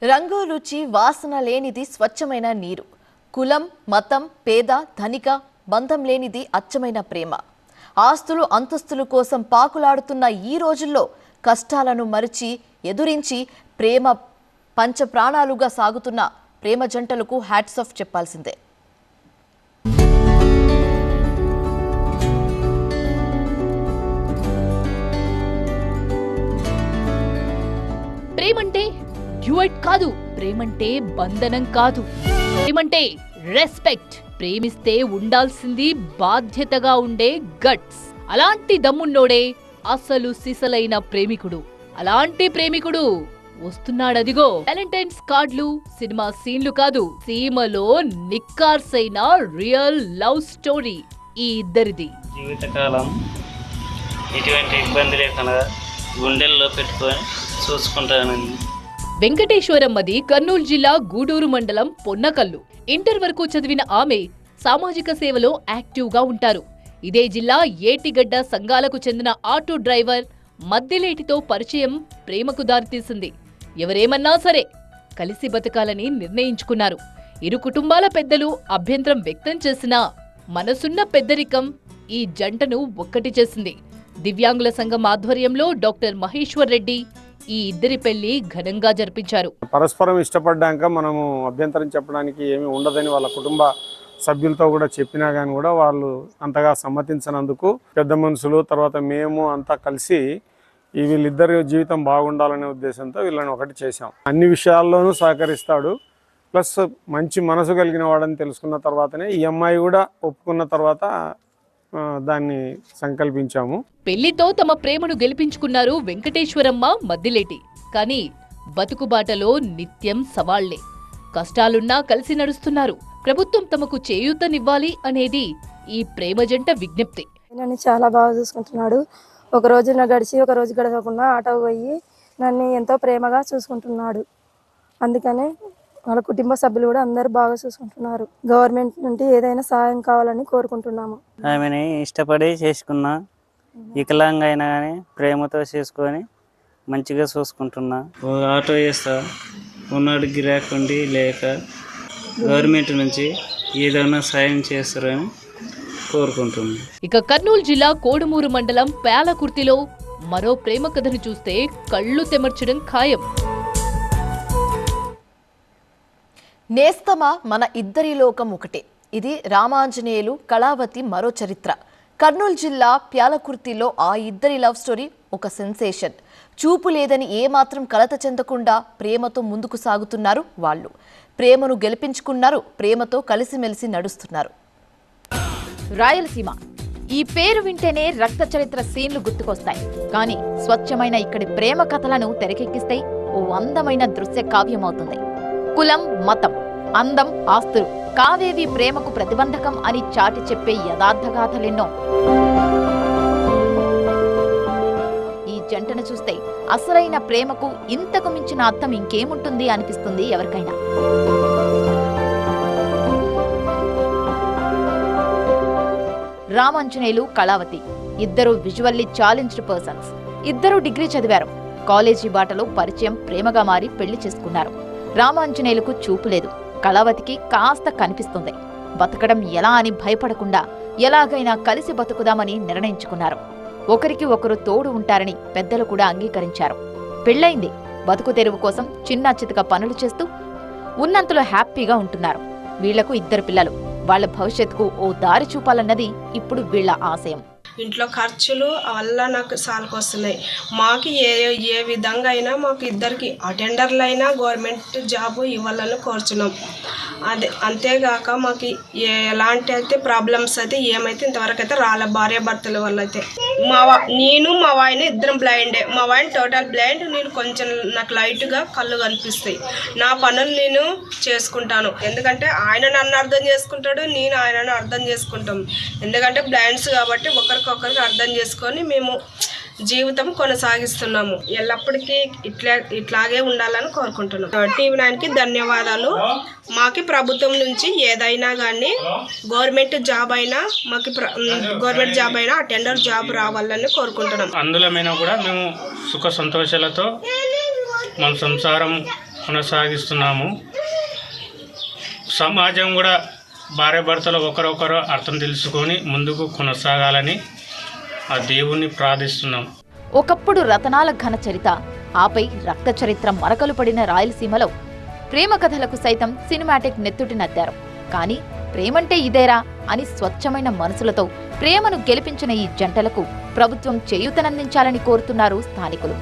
రంగు రుచి వాసన లేనిది స్వచ్ఛమైన నీరు. కులం మతం పేద ధనిక బంధం లేనిది అచ్చమైన ప్రేమ. ఆస్తులు అంతస్తుల కోసం పాకులాడుతున్న ఈ రోజుల్లో కష్టాలను మరిచి ఎదురించి ప్రేమ పంచ ప్రాణాలుగా సాగుతున్న ప్రేమ జంటలకు హ్యాట్స్ ఆఫ్ చెప్పాల్సిందే. ప్రేమంటే డ్యూయట్ కాదు, ప్రేమంటే బంధనం కాదు, ప్రేమంటే రెస్పెక్ట్. ప్రేమిస్తే ఉండాల్సింది బాధ్యతగా ఉండే గట్స్. అలాంటి దమ్మున్నోడే అసలు సిసలైన ప్రేమికుడు. అలాంటి ప్రేమికుడు వస్తున్నాడదిగో. వ్యాలంటైన్స్ కార్డులు సినిమా సీన్లు కాదు, సీమలో నిక్కార్సైన రియల్ లవ్ స్టోరీ ఈ ఇద్దరిది. జీవితకాలం ఎటువంటి ఇబ్బంది లేకుండా గుండెల్లో పెట్టుకొని చూసుకుంటానండి. వెంకటేశ్వరమ్మది కర్నూలు జిల్లా గూడూరు మండలం పొన్నకల్లు. ఇంటర్ వరకు చదివిన ఆమె సామాజిక సేవలో యాక్టివ్ గా ఉంటారు. ఇదే జిల్లా ఏటిగడ్డ సంఘాలకు చెందిన ఆటో డ్రైవర్ మద్దిలేటితో పరిచయం ప్రేమకు దారితీసింది. ఎవరేమన్నా సరే కలిసి బతకాలని నిర్ణయించుకున్నారు. ఇరు కుటుంబాల పెద్దలు అభ్యంతరం వ్యక్తం చేసినా మనసున్న పెద్దరికం ఈ జంటను ఒక్కటి చేసింది. దివ్యాంగుల సంఘం ఆధ్వర్యంలో డాక్టర్ మహేశ్వర్ రెడ్డి ఈ ఇద్దరి పెళ్లి ఘనంగా జరిపించారు. పరస్పరం ఇష్టపడ్డాక మనము అభ్యంతరం చెప్పడానికి ఏమీ ఉండదని వాళ్ళ కుటుంబ సభ్యులతో కూడా చెప్పినా కానీ కూడా వాళ్ళు అంతగా సమ్మతించినందుకు పెద్ద మనుషులు తర్వాత మేము అంతా కలిసి వీళ్ళిద్దరి జీవితం బాగుండాలనే ఉద్దేశంతో వీళ్ళని ఒకటి చేశాం. అన్ని విషయాల్లోనూ సహకరిస్తాడు. ప్లస్ మంచి మనసు కలిగిన వాడని తెలుసుకున్న తర్వాతనే ఈ అమ్మాయి కూడా ఒప్పుకున్న తర్వాత దాన్ని సంకల్పించాము. పెళ్లితో తమ ప్రేమను గెలిపించుకున్నారు వెంకటేశ్వరమ్మ మద్దిలేటి. కానీ బతుకుబాటలో నిత్యం సవాళ్లే. కష్టాలున్నా కలిసి నడుస్తున్నారు. ప్రభుత్వం తమకు చేయూతనివ్వాలి అనేది ఈ ప్రేమ జంట విజ్ఞప్తి. నన్ను చాలా బాగా చూసుకుంటున్నాడు. ఒక రోజు గడిచి ఒక రోజు గడవకుండా ఆటో పోయి నన్ను ఎంతో ప్రేమగా చూసుకుంటున్నాడు. అందుకనే వాళ్ళ కుటుంబ సభ్యులు కూడా అందరూ బాగా చూసుకుంటున్నారు. గవర్నమెంట్ నుండి ఏదైనా సహాయం కావాలని కోరుకుంటున్నాము. ఆమెని ఇష్టపడి చేసుకున్నా, వికలాంగ అయినా కానీ ప్రేమతో చేసుకొని మంచిగా చూసుకుంటున్నా. ఆటో వేస్తా ఉన్నాడు గిరాకుండి లేక గవర్నమెంట్ నుంచి ఏదైనా సాయం చేస్తారని కోరుకుంటున్నా. ఇక కర్నూలు జిల్లా కోడుమూరు మండలం పేలకుర్తిలో మరో ప్రేమ కథను చూస్తే కళ్ళు తెమర్చడం ఖాయం. నేస్తమా మన ఇద్దరి లోకం ఒకటే. ఇది రామాంజనేయులు కళావతి మరో చరిత్ర. కర్నూలు జిల్లా ప్యాలకుర్తిలో ఆ ఇద్దరి లవ్ స్టోరీ ఒక సెన్సేషన్. చూపు లేదని ఏమాత్రం కలత చెందకుండా ప్రేమతో ముందుకు సాగుతున్నారు వాళ్ళు. ప్రేమను గెలిపించుకున్నారు. ప్రేమతో కలిసిమెలిసి నడుస్తున్నారు. రాయలసీమ ఈ పేరు వింటేనే రక్త చరిత్ర సీన్లు గుర్తుకొస్తాయి. కానీ స్వచ్ఛమైన ఇక్కడి ప్రేమ కథలను తెరకెక్కిస్తే ఓ అందమైన దృశ్య కావ్యమవుతుంది. కులం మతం అందం ఆస్తులు కావేవి ప్రేమకు ప్రతిబంధకం అని చాటి చెప్పే యథార్థగాథలెన్నో. ఈ జంటను చూస్తే అసలైన ప్రేమకు ఇంతకు మించిన అర్థం ఇంకేముంటుంది అనిపిస్తుంది ఎవరికైనా. రామాంజనేయులు కళావతి ఇద్దరు విజువల్లీ ఛాలెంజ్డ్ పర్సన్స్. ఇద్దరు డిగ్రీ చదివారు. కాలేజీ బాటలో పరిచయం ప్రేమగా మారి పెళ్లి చేసుకున్నారు. రామాంజనేయులకు చూపు లేదు, కళావతికి కాస్త కనిపిస్తుంది. బతకడం ఎలా అని భయపడకుండా ఎలాగైనా కలిసి బతుకుదామని నిర్ణయించుకున్నారు. ఒకరికి ఒకరు తోడు ఉంటారని పెద్దలు కూడా అంగీకరించారు. పెళ్లైంది. బతుకు తెరువు కోసం చిన్న చితక పనులు చేస్తూ ఉన్నంతలో హ్యాపీగా ఉంటున్నారు. వీళ్లకు ఇద్దరు పిల్లలు. వాళ్ళ భవిష్యత్తుకు ఓ దారి చూపాలన్నది ఇప్పుడు వీళ్ల ఆశయం. ఇంట్లో ఖర్చులు వల్ల నాకు సాలకొస్తున్నాయి. మాకు ఏ విధంగా అయినా మాకు ఇద్దరికి అటెండర్లు అయినా గవర్నమెంట్ జాబ్ ఇవ్వాలని కోరుచున్నాం. అంతేగాక మాకు ఎలాంటి అయితే ప్రాబ్లమ్స్ అయితే ఏమైతే ఇంతవరకు అయితే రాలే. భార్య భర్తల వల్ల అయితే నేను మా వాయిన ఇద్దరం బ్లైండే. మా వాయిన టోటల్ బ్లైండ్. నేను కొంచెం నాకు లైట్గా కళ్ళు కనిపిస్తాయి. నా పనులు నేను చేసుకుంటాను. ఎందుకంటే ఆయన నన్ను అర్థం చేసుకుంటాడు, నేను ఆయనను అర్థం చేసుకుంటాం. ఎందుకంటే బ్లైండ్స్ కాబట్టి ఒకరికి అర్థం చేసుకొని మేము జీవితం కొనసాగిస్తున్నాము. ఎల్లప్పటికీ ఇట్లాగే ఉండాలని కోరుకుంటున్నాం. TV9కి ధన్యవాదాలు. మాకు ప్రభుత్వం నుంచి ఏదైనా కానీ గవర్నమెంట్ జాబ్ అయినా అటెండర్ జాబ్ రావాలని కోరుకుంటున్నాం. అందులో కూడా మేము సుఖ సంతోషాలతో మన సంసారం కొనసాగిస్తున్నాము. సమాజం కూడా భార్యాభర్తలు ఒకరొకరు అర్థం తెలుసుకొని ముందుకు కొనసాగాలని ఆ దేవుణ్ణి ప్రార్థిస్తున్నాం. ఒకప్పుడు రతనాల ఘన చరిత, ఆపై రక్త చరిత్ర మరకలు పడిన రాయలసీమలో ప్రేమ కథలకు సైతం సినిమాటిక్ నెత్తుటి నద్దారు. కానీ ప్రేమంటే ఇదేరా అని స్వచ్ఛమైన మనసులతో ప్రేమను గెలిపించిన ఈ జంటలకు ప్రభుత్వం చేయూతనందించాలని కోరుతున్నారు స్థానికులు.